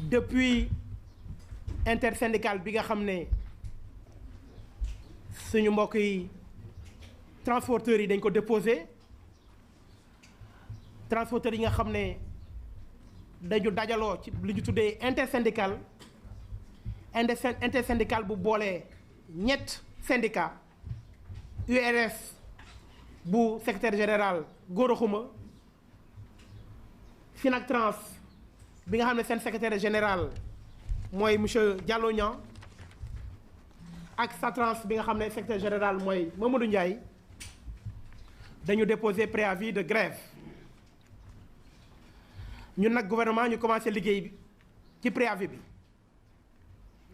depuis intersyndical bi nga xam ne suñu mbokk yi transporteurs yi dañ ko déposé transporteurs yi nga xam ne dañu dajaloo ci li ñu tuddee intersyndical bu boolee ñett syndicat URS bu secrétaire général Gora Khouma Finactrans bi nga xam ne seen secrétaire général mooy monsieur Diallo Niang ak Satrans bi nga xam ne secrétaire général mooy Mamadou Ndiaye dañu déposer préavis de grève ñun nag gouvernement ñu commencé liggéey bi ci préavis bi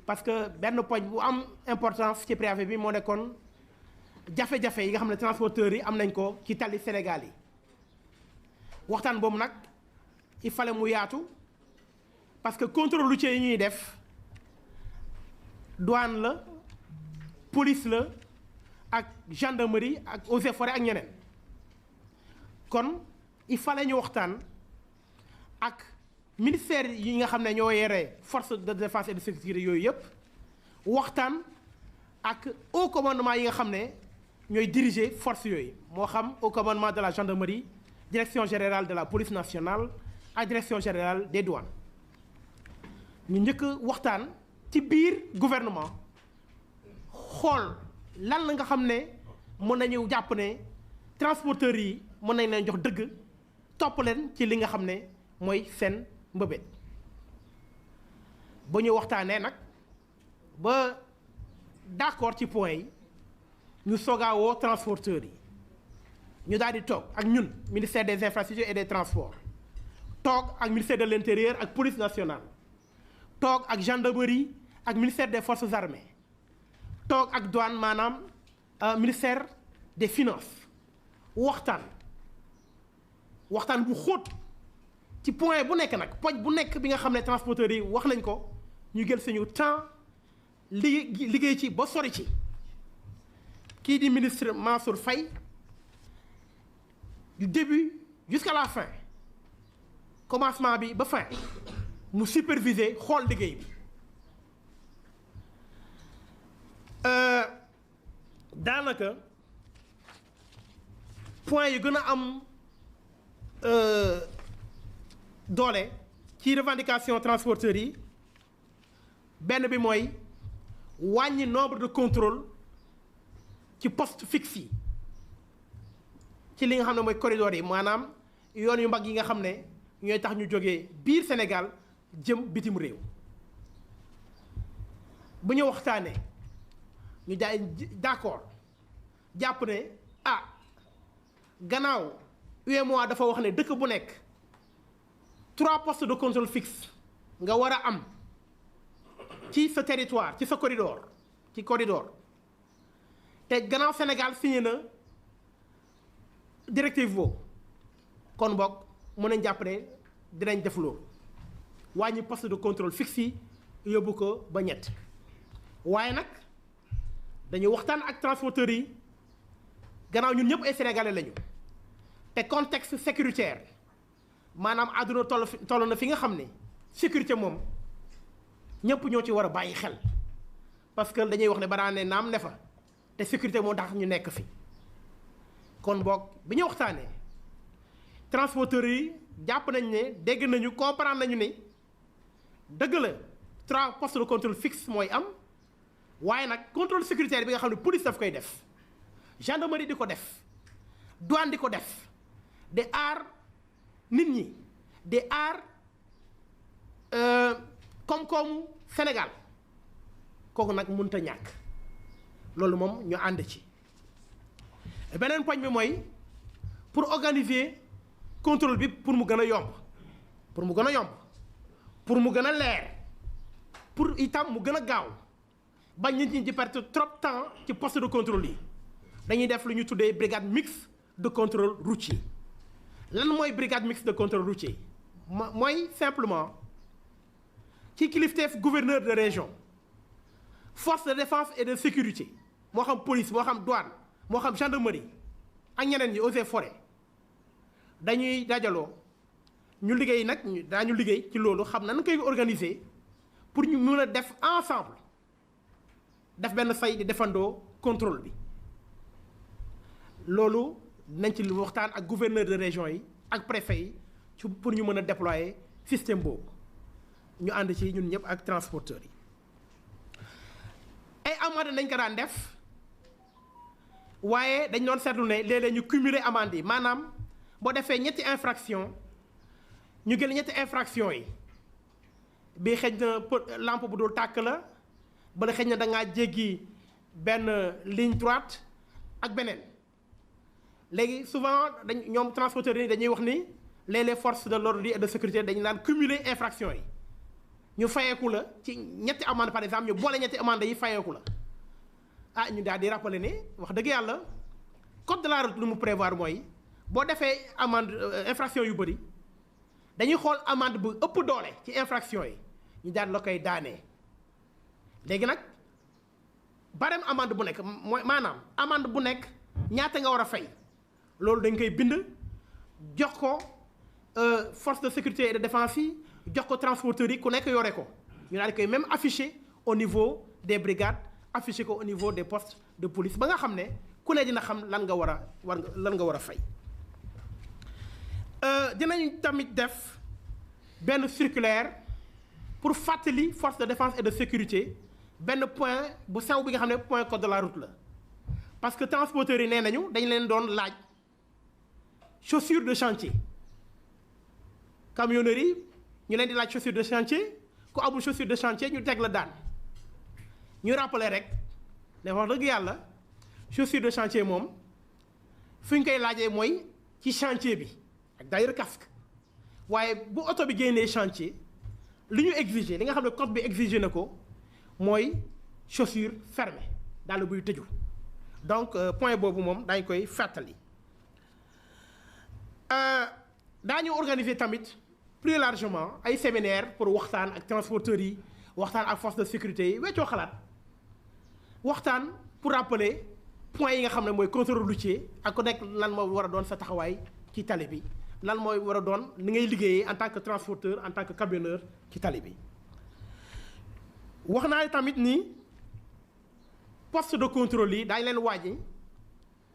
parce que benn poñ bu am importance ci préavis bi moo nekkoon jafe-jafe yi nga xam ne transporteurs yi am nañ ko ci tali Sénégal yi waxtaan boobu nag il fallait mu yaatu parce que contrôle routier yi ñuy def douane la police la ak gendarmerie ak eaux et forêts ak ñeneen kon il fallait ñu waxtaan ak ministère yi nga xam ne ñoo yore force de défense et de sécurité yooyu yëpp waxtaan ak haut commandement yi nga xam ne ñooy diriger force yooyu moo xam au commandement de la gendarmerie direction générale de la police nationale ak direction générale des douanes ñu njëkk waxtaan ci biir gouvernement xool lan la nga xam ne mën nañu jàpp ne transporteurs yi mën nañ leen jox dëgg topp leen ci li nga xam ne mooy seen mbëbët ba ñu waxtaanee nag ba d'accord ci point yi ñu soogaawoo transporteurs yi ñu daal di toog ak ñun ministère des infrastructures et des transports toog ak ministère de l'intérieur ak police nationale toog ak gendarmerie ak ministère des forces armées toog ak douane maanaam ministère des finances waxtaan bu xóot ci point bu nekk nag poj bu nekk bi nga xam ne transporteurs yi wax nañ ko ñu jël suñu temps liggéey ci ba sori ci kii di ministre Mansour Faye du début jusqu'à la fin commencement bi ba fin mu superviser xool liggéey bi daanaka point yu gën a am doole ci revendication transporteurs yi benn bi mooy wàññi nombre de contrôle ci poste fixe yi ci li nga xam ne mooy corridor yi maanaam yoon yu mag yi nga xam ne ñooy tax ñu jógee biir Sénégal jëm bitim réew bu ñu waxtaanee ñu jaay d'accord jàpp ne gannaaw UEMOA dafa wax ne dëkk bu nekk 3 postes de contrôle fixe nga war a am ci sa territoire ci sa corridor te gannaaw Sénégal signé na directive boobu kon boog mën nañ jàpp ne dinañ def loolu wàññi poste de contrôle fixe yi yóbbu ko ba ñett waaye nag dañuy waxtaan ak transporteurs yi gannaaw ñun ñëpp ay sénégalais lañu te contexte sécuritaire maanaam àdduna toll na fi nga xam ne sécurité moom ñëpp ñoo ci war a bàyyi xel parce que dañuy wax ne ba daan ne naam ne fa te sécurité moo tax ñu nekk fi kon boog bi ñu waxtaanee transporteurs yi jàpp nañ ne dégg nañu comprendre nañu ne dëgg la 3 postes de contrôle fixe mooy am waaye nag contrôle sécuritaire bi nga xam ne police daf koy def gendarmerie di ko def douane di ko def di aar nit ñi di aar koom-koomu Sénégal kooku nag mënut a ñàkk loolu moom ñu ànd ci beneen poñ bi mooy pour organiser contrôle bi pour mu gën a yomb pour mu gën a leer pour itam mu gën a gaaw bañ nit ñi di perdre trop temps ci poste de contrôle yi dañuy def lu ñu tuddee brigade mixte de contrôle routier lan mooy brigade mixte de contrôle routier mooy simplement ci kilifteef gouverneur de région force de défense et de sécurité moo xam police moo xam douane moo xam gendarmerie ak ñeneen ñi eaux et forêts dañuy dajaloo ñu liggéey nag daañu liggéey ci loolu xam nan koy organiser pour ñu mën a def ensemble def benn say di defandoo contrôle bi loolu nañ ci waxtaan ak gouverneur de région yi ak préfet yi ci pour ñu mën a déployer système boobu ñu ànd ci ñun ñëpp ak transporteurs yi ay amende nañ ko daan def waaye dañ doon seetlu ne léeg-léeg ñu cumuler amende yi maanaam boo defee ñetti infraction ñu jël ñetti infraction yi bii xëj na lampe bu dul tàkk la bala xëj na da ngaa jéggi benn ligne droite ak beneen léegi souvent ñoom transporteurs yi dañuy wax ni les forces de l'ordre et de sécurité dañu naan cumuler infraction yi ñu fayeeku la ci ñetti amende par exemple ñu boole ñetti amende yi fayeeku la ah ñu daal di rappeler ne wax dëgg yàlla code de la route lu mu prévoir mooy boo defee amende infraction yu bëri dañuy xool amende bu ëpp doole ci infraction yi ñu daal la koy daanee léegi nag barème amende bu nekk mooy maanaam amende bu nekk ñaata nga war a fay loolu dañ koy bind jox ko force de sécurité et de défense yi jox ko transporteurs yi ku nekk yore ko ñu daal di koy même afficher au niveau des brigades afficher ko au niveau des postes de police ba nga xam ne ku ne dina xam lan nga war a fay. dinañ tamit def benn circulaire pour fàttali force de défense et de sécurité benn point bu sew bi nga xam ne point code de la route la parce que transporteurs yi nee nañu dañ leen doon laaj chaussure de chantier camionneurs yi ñu leen di laaj chaussure de chantier ku amul chaussure de chantier ñu teg la daan ñu rappeler rek ne wax dëgg yàlla chaussure de chantier moom fi ñu koy laajee mooy ci chantier bi ak d'ailleurs casque waaye bu oto bi génnee chantier li ñu exiger li nga xam ne code bi exiger na ko mooy chaussure fermée daal buy tëju donc point boobu moom daañu koy fàttali. daañu organiser tamit plus largement ay séminaire pour waxtaan ak transporteurs yi waxtaan ak force de sécurité yi weccoo xalaat waxtaan pour rappeler points yi nga xam ne mooy contrôle routier ak ku nekk lan moo war a doon sa taxawaay ci tali bi lan mooy war a doon ni ngay liggéeyee en tant que transporteur en tant que camionneur ci tali bi. wax naa tamit ni poste de contrôle yi daañu leen wàññi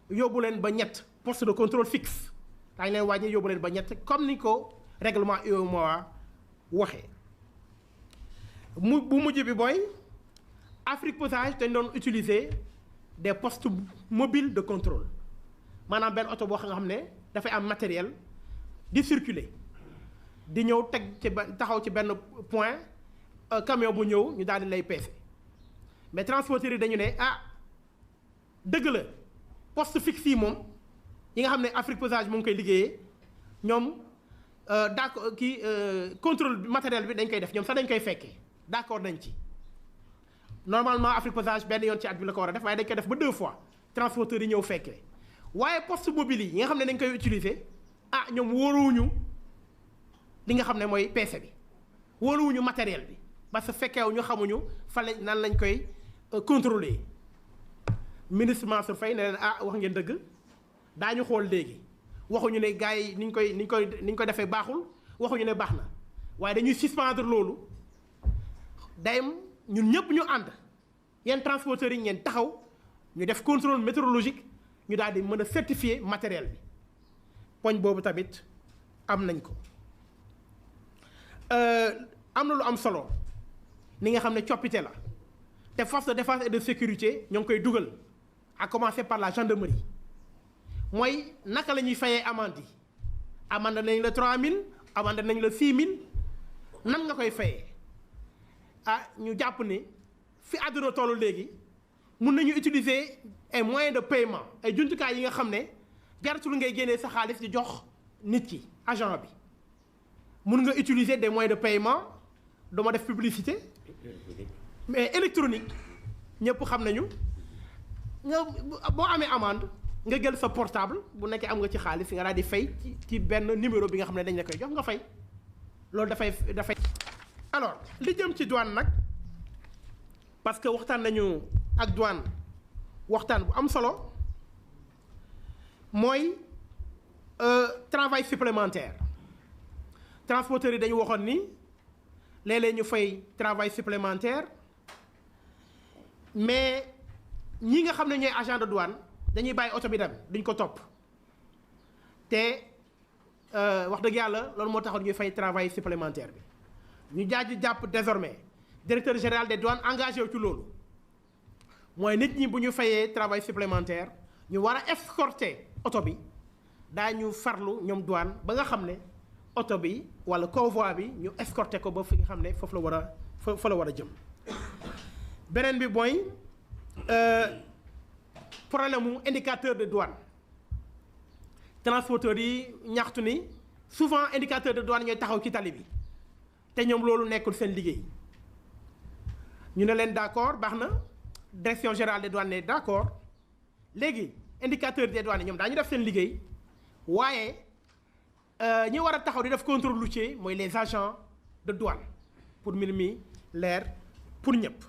yóbbu leen ba ñett poste de contrôle fixe daañu leen wàññi yóbbu leen ba ñett comme ni ko règlement UEMOA waxee. bu mujj bi booy Afrique Passage dañ doon utiliser des postes mobiles de contrôle maanaam benn oto boo xam ne dafay am matériel di circuler di ñëw teg ci taxaw ci benn point camion bu ñëw ñu daal di lay peese mais transporteurs yi dañu ne dëgg la poste fixe yi moom yi nga xam ne Afrique Passage mu ngi koy liggéeyee ñoom d'accord contrôle matériel bi dañ koy def ñoom sax dañ koy fekkee d'accord nañ ci normalement Afrique Passage benn yoon ci at bi la ko war a def waaye dañ koy def ba 2 fois transporteurs yi ñëw fekkee waaye poste mobile yi nga xam ne dañ koy utiliser ñoom wóoruwuñu li nga xam ne mooy PC bi wóoruwuñu matériel bi parce que fekkeewu ñu xamuñu fan lañ nan lañ koy contrôler ministre Mansour Faye ne leen wax ngeen dëgg daañu xool léegi waxuñu ne gars yi ni ñu koy defee baaxul waxuñu ne baax na waaye dañuy suspendre loolu dayam ñun ñëpp ñu ànd yenn transporteurs yi ngeen taxaw ñu def contrôle météorologique ñu daal di mën a certifier matériel bi poñ boobu tamit am nañ ko. am na lu am solo ni nga xam ne coppite la te force de défense et de sécurité ñoo ngi koy dugal à commencer par la gendarmerie mooy naka la ñuy fayee amende yi amende nañ la 3000 amende nañ la 6000 nan nga koy fayee ñu jàpp ne fi àdduna tollu léegi mun nañu utiliser ay moyens de paiement ay jumtukaay yi nga xam ne jaratul ngay génnee sa xaalis di jox nit ki agent bi mun nga utiliser des moyens de paiement duma def publicité mais électronique ñëpp xam nañu nga boo amee amende nga jël sa portable bu nekkee am nga ci xaalis nga daal di fay ci benn numéro bi nga xam ne dañ la koy jox nga fay loolu dafay alors li jëm ci douane nag parce que waxtaan nañu ak douane waxtaan bu am solo mooy travail supplémentaire transporteurs yi dañu waxoon ni léeg-léeg ñu fay travail supplémentaire mais ñi nga xam ne ñooy agent de douane dañuy bàyyi oto bi dem duñ ko topp te wax dëgg yàlla loolu moo taxoon ñuy fay travail supplémentaire bi ñu jàpp désormais directeur général des douanes engagé wu ci loolu mooy nit ñi bu ñu fayee travail supplémentaire ñu war a escorter oto bi daañu farlu ñoom douane ba nga xam ne oto bi wala convoi bi ñu escorter ko ba fi nga xam ne foofu la war a fa la war a jëm. beneen bi mooy problème mu indicateur de douane transporteurs yi ñaxtu ni souvent indicateur de douane ñooy taxaw ci tali bi te ñoom loolu nekkul seen liggéey ñu ne leen d'accord baax na direction générale des douanes ne d'accord léegi indicateur des douanes ñoom daañu def seen liggéey waaye ñi war a taxaw di def contrôle routier mooy les agents de douane pour mbir mi leer pour ñëpp.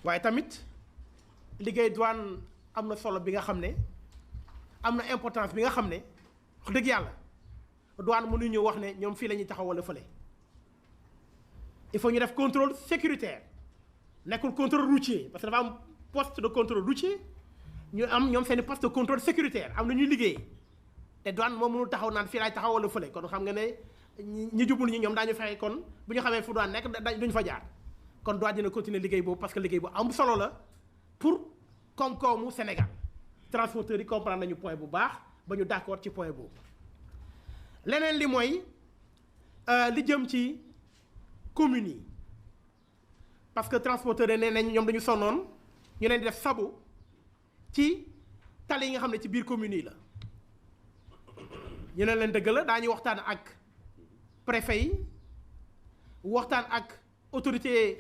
waaye tamit liggéey douane am na solo bi nga xam ne am na importance bi nga xam ne wax dëgg yàlla douane mënuñu wax ne ñoom fii la ñuy taxaw wala fële il faut ñu def contrôle sécuritaire nekkul contrôle routier parce que dafa am poste de contrôle routier ñu am ñoom seeni poste de contrôle sécuritaire am na ñuy liggéey te douane moom mënul taxaw naan fii laay taxaw wala fële kon xam nga ne ñi jubul ñi ñoom daañu fexe kon bu ñu xamee fu douane nekk duñ fa jaar. kon douane dina continuer liggéey boobu parce que liggéey bu am solo la pour koom-koomu Sénégal transporteurs yi comprendre nañu point bu baax ba ñu d'accord ci point boobu. leneen li mooy li jëm ci communes yi parce que transporteurs yi nee nañ ñoom dañu sonnoon ñu leen di def sabu ci tali yi nga xam ne ci biir communes yi la. ñu ne leen dëgg la daañu waxtaan ak préfet yi waxtaan ak autorité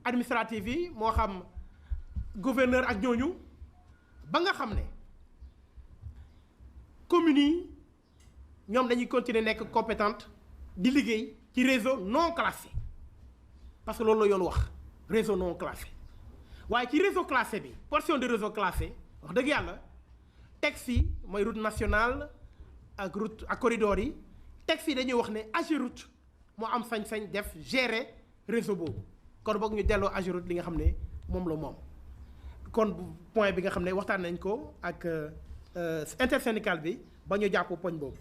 administrative yi moo xam gouverneur ak ñooñu ba nga xam ne communes yi ñoom dañuy continuer nekk compétente di liggéey ci réseau non classé parce que loolu la yoon wax réseau non classé waaye ci réseau classé bi portion de réseau classé wax dëgg yàlla texte yi mooy route nationale ak route ak corridor yi texte yi dañuy wax ne AGEROUTE moo am sañ-sañ def gérer réseau boobu kon boog ñu delloo AGEROUTE li nga xam ne moom la moom. kon point bi nga xam ne waxtaan nañ ko ak intersyndical bi ba ñu jàpp poñ boobu.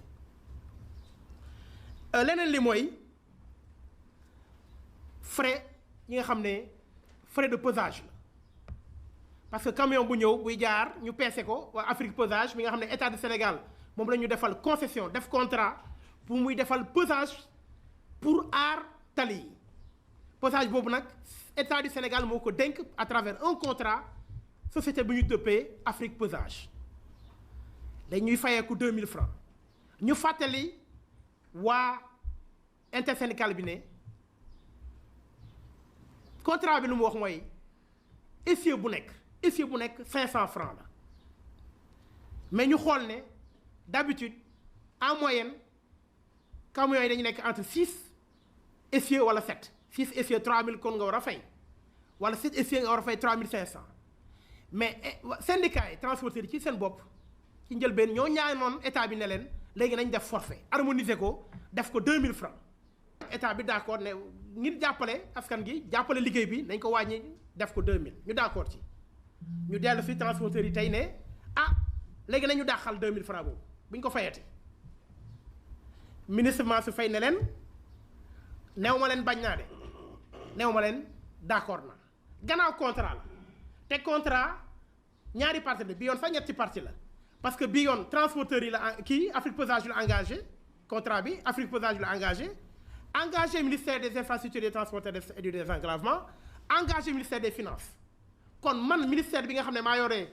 leneen li mooy frais yi nga xam ne frais de pesage la parce que camion bu ñëw buy jaar ñu peese ko waa Afrique pesage mi nga xam ne état du Sénégal moom la ñu defal concession def contrat pour muy defal pesage pour aar tali yi pesage boobu nag état du Sénégal moo ko dénk à travers un contrat société bu ñu dëppee Afrique pesage dañuy fayeeku 2000 francs ñu fàttali waa intersyndical bi ne contrat bi lu mu wax mooy essieu bu nekk 500 francs la mais ñu xool ne d'habitude en moyenne camions yi dañu nekk entre 6 essieux wala 7 6 essieux 3000 kon nga war a fay wala 7 essieux nga war a fay 3500 mais syndicat yi transporteurs yi ci seen bopp ci njëlbeen ñoo ñaanoon état bi ne leen léegi nañ def forfait harmoniser ko def ko 2000 francs état bi d'accord ne ngir jàppale askan gi jàppale liggéey bi nañ ko wàññi def ko 2000 ñu d'accord ci ñu dellu si transporteurs yi tey ne léegi nañu dàqal 2000 francs boobu bu ñu ko fayati ministre Mansour Faye ne leen neew ma leen bañ naa de neew ma leen d'accord na gannaaw contrat la te contrat ñaari partie la bi yoon sax ñetti partie la parce que bi yoon transporteurs yi la kii Afrique pesage yu la engagé contrat bi Afrique pesage yu la engagé ministère des infrastructures des transports et du désenclavement engagé ministère des finances kon man ministère bi nga xam ne maa yore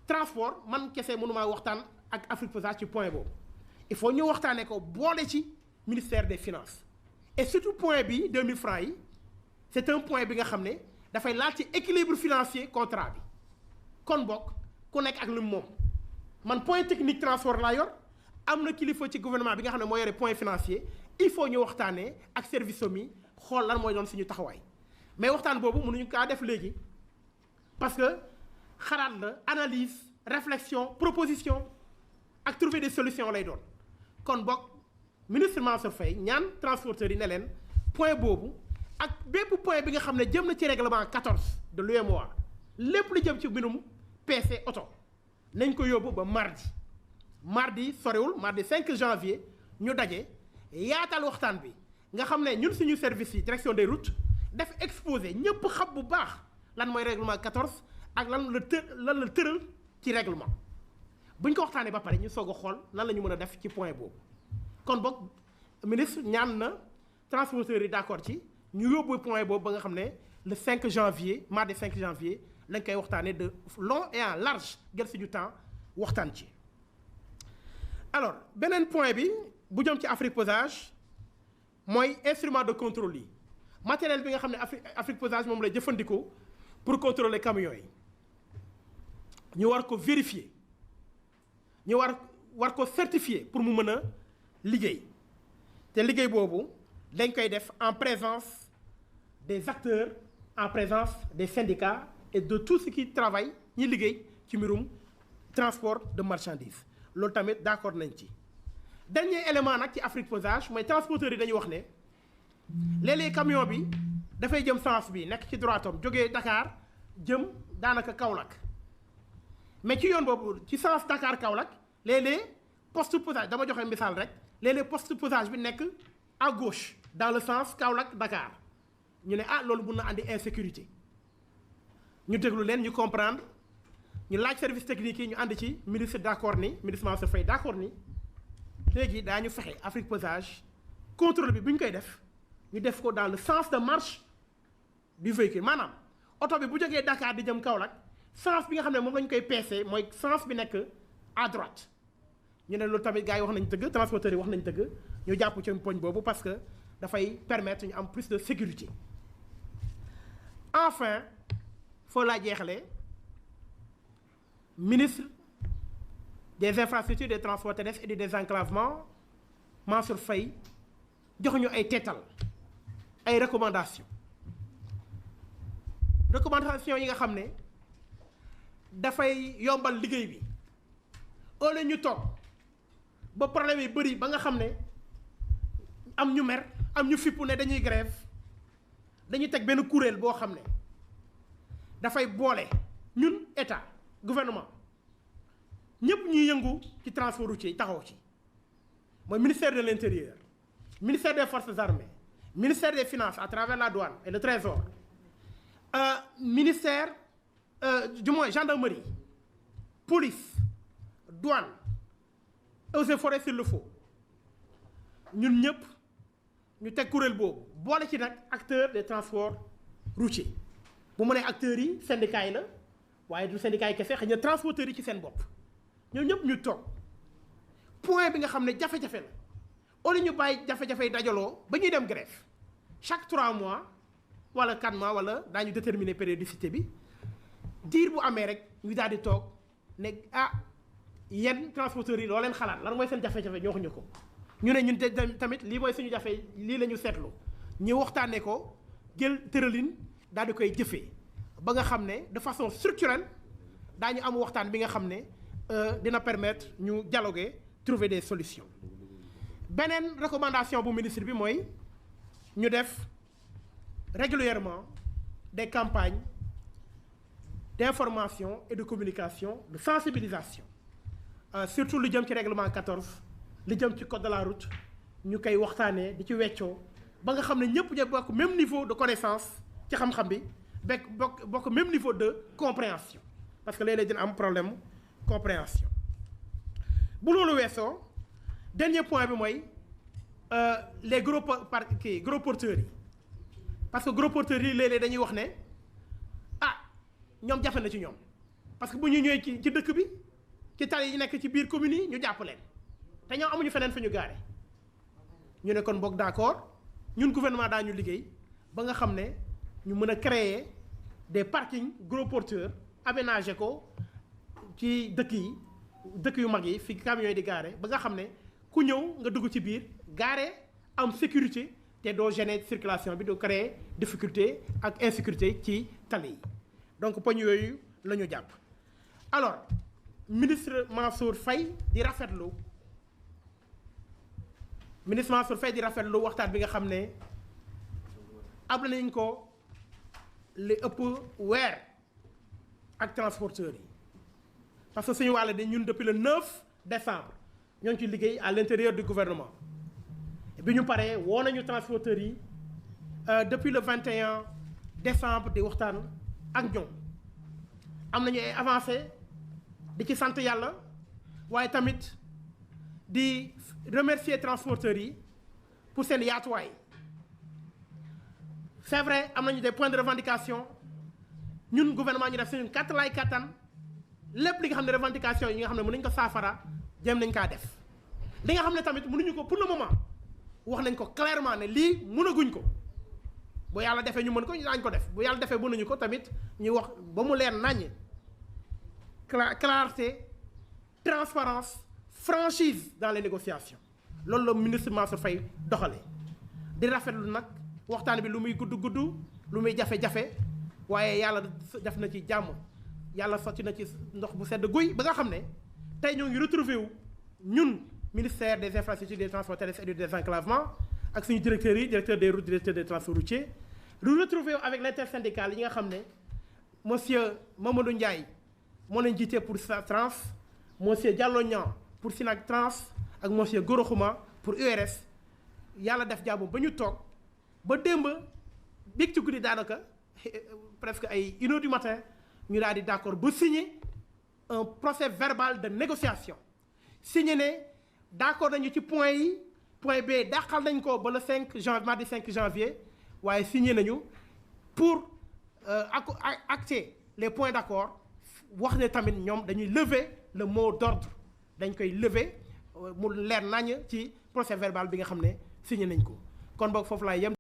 transport man kese mënumaa waxtaan ak Afrique pesage ci point boobu il faut ñu waxtaanee ko boole ci ministère des finances et surtout point bi 2000 francs yi c'est un point bi nga xam ne dafay laal ci équilibre financier contrat bi kon bokk ku nekk ak lu moom man point technique transport laa yor am na kilifa ci gouvernement bi nga xam ne moo yore point financier il faut ñu waxtaanee ak service mi xool lan mooy doon suñu taxawaay mais waxtaan boobu mënuñu kaa def léegi parce que xalaat la analyse réflexion proposition ak trouver des solutions lay doon kon bokk ministre Mansour Faye ñaan transporteurs yi ne leen point boobu ak bépp point bi nga xam ne jëm na ci règlement 14 de l'UEMOA lépp lu jëm ci mbirum PC oto nañ ko yóbbu ba mardi sorewul mardi 5 janvier ñu daje yaatal waxtaan bi nga xam ne ñun suñu service yi direction des routes def exposé ñëpp xam bu baax lan mooy règlement 14 ak lan la tëral ci règlement bu ñu ko waxtaanee ba pare ñu soog a xool nan la ñu mën a def ci point boobu kon boog ministre ñaan na transporteurs yi d'accord ci ñu yóbbu point boobu ba nga xam ne le 5 janvier mardi 5 janvier lañ koy waxtaanee de long et en large jël suñu temps waxtaan ci. alors beneen point bi bu jëm ci Afriposage mooy instrument de contrôle yi matériel bi nga xam ne Afriposage moom lay jëfandikoo pour contrôler camions yi ñu war ko vérifier ñu war ko certifier pour mu mën a liggéey te liggéey boobu dañ koy def en présence des acteurs en présence des syndicats et de tout ce qui travaille ñi liggéey ci mbirum transport de marchandises loolu tamit d'accord nañ ci. dernier élément nag ci Afriposage mooy transporteurs yi dañuy wax ne léeg-léeg camion bi dafay jëm sens bi nekk ci droitam jógee Dakar jëm daanaka Kaolack mais ci yoon boobu ci sens Dakar Kaolack léeg-léeg poste posage dama joxe misaal rek léeg-léeg poste posage bi nekk à gauche dans le sens Kaolack Dakar ñu ne loolu mun na andi insécurité ñu déglu leen ñu comprendre ñu laaj service technique yi ñu ànd ci ministre d'accord ni ministre Mansour Faye d'accord ni léegi daañu fexe Afriposage contrôle bi bu ñu koy def ñu def ko dans le sens de marche du véhicule maanaam oto bi bu jógee Dakar di jëm Kaolack sens bi nga xam ne moom la ñu koy peese mooy sens bi nekk à droite ñu ne loolu tamit gars yi wax nañ dëgg transporteurs yi wax nañ dëgg ñu jàpp ci poñ boobu parce que dafay permettre ñu am plus de sécurité. enfin foo laa jeexalee ministre des infrastructures des transports terrestres et du désenclavement Mansour Faye jox ñu ay teetal ay recommandations yi nga xam ne dafay yombal liggéey bi au lieu ñu toog ba problème yi bëri ba nga xam ne am ñu mer am ñu fippu ne dañuy grève dañuy teg benn kuréel boo xam ne dafay boole ñun état gouvernement ñëpp ñuy yëngu ci transport routier taxaw ci mooy ministère de l'intérieur ministère des forces armées ministère des finances à travers la douane et le trésor ministère du moins gendarmerie police douane eaux et forêts s'il le faut ñun ñëpp ñu teg kuréel boobu boole ci nag acteurs des transports routiers bu mu nee acteurs yi syndicats yi la waaye du syndicats yi kese xëy na transporteurs yi ci seen bopp ñoom ñëpp ñu toog point bi nga xam ne jafe-jafe la au lieu ñu bàyyi jafe-jafe yi dajaloo ba ñuy dem grève chaque 3 mois wala 4 mois wala daañu déterminer périodicité bi diir bu amee rek ñu daal di toog ne yenn transporteurs yi loo leen xalaat lan mooy seen jafe-jafe ñoo waxuñu ko ñu ne ñun tamit lii mooy suñu jafe lii la ñu seetlu ñu waxtaanee ko jël tëralin daal di koy jëfee ba nga xam ne de façon structurelle daañu am waxtaan bi nga xam ne dina permettre ñu dialoguer trouver des solutions. beneen recommandation bu ministre bi mooy ñu def régulièrement des campagnes d'information et de communication de sensibilisation surtout lu jëm ci règlement 14 li jëm ci code de la route ñu koy waxtaanee di ci weccoo ba nga xam ne ñëpp ñu bokk même niveau de connaissance ci xam-xam bi bokk même niveau de compréhension parce que léeg-léeg dina am problème compréhension. bu loolu weesoo dernier point bi mooy les gros porteurs yi parce que gros porteurs yi léeg-léeg dañuy wax ne ñoom jafe na ci ñoom parce que bu ñu ñëwee ci dëkk bi ci tali yi nekk ci biir communes yi ñu jàpp leen te ñoom amuñu feneen fi ñu gaare ñu ne kon boog d'accord ñun gouvernement daañu liggéey ba nga xam ne ñu mën a créer des parkings gros porteurs aménager ko ci dëkk yu mag yi fi camions yi di gaare ba nga xam ne ku ñëw nga dugg ci biir gaare am sécurité te doo gêner circulation bi doo créer difficulté ak insécurité ci tali yi donc poñ yooyu la ñu jàpp. alors ministre Mansour Faye di rafetlu ministre Mansour Faye di rafetlu waxtaan bi nga xam ne am nañ ko li ëpp weer ak transporteurs yi parce que suñu wàll de ñun depuis le 9 décembre ñoo ngi ci liggéey à l'intérieur du gouvernement bi ñu paree woo nañu transporteurs yi depuis le 21 décembre di waxtaan ak ñoom am nañu ay avancées di ci sant yàlla waaye tamit di remercier transporteurs yi pour seen yaatuwaay c'est vrai am nañu des points de revendication ñun gouvernement ñu def suñu kàttalaay kattan lépp li nga xam ne revendication yi nga xam ne mën nañu ko saafara jëm nañ kaa def li nga xam ne tamit mënuñu ko pour le moment wax nañ ko clairement ne lii mënaguñ ko bu yàlla defee ñu mën ko ñu daañ ko def bu yàlla defee mënuñu ko tamit ñuy wax ba mu leer naññ clarté transparence franchise dans les négociations loolu la ministre Mansour Faye doxalee di rafetlu nag waxtaan bi lu muy gudd lu muy jafe-jafe waaye yàlla def na ci jàmm yàlla sotti na ci ndox bu sedd guy ba nga xam ne tey ñoo ngi retrouvé wu ñun ministère des infrastructures des transports terrestres et du désenclavement ak suñu directeurs yi directeur des routes directeur des transports routiers ñu retrouvé wu avec l'intersyndicale yi nga xam ne monsieur Mamadou Ndiaye moo leen jiite pour Trans monsieur Diallo Niang pour Sinac Trans ak monsieur Goro Xuma pour URS yàlla def jàmm ba ñu toog ba démb biig ci guddi daanaka presque ay 1h du matin ñu daal di d'accord ba signer un procès verbal de négociation signé ne d'accord nañu ci point yi point B dàqal nañ ko ba le 5 janvier mardi 5 janvier waaye signé nañu pour acter les points d'accord wax ne tamit ñoom dañuy lever le mot d'ordre dañ koy lever mu leer nañ ci procès verbal bi nga xam ne signé nañ ko kon boog foofu laay yem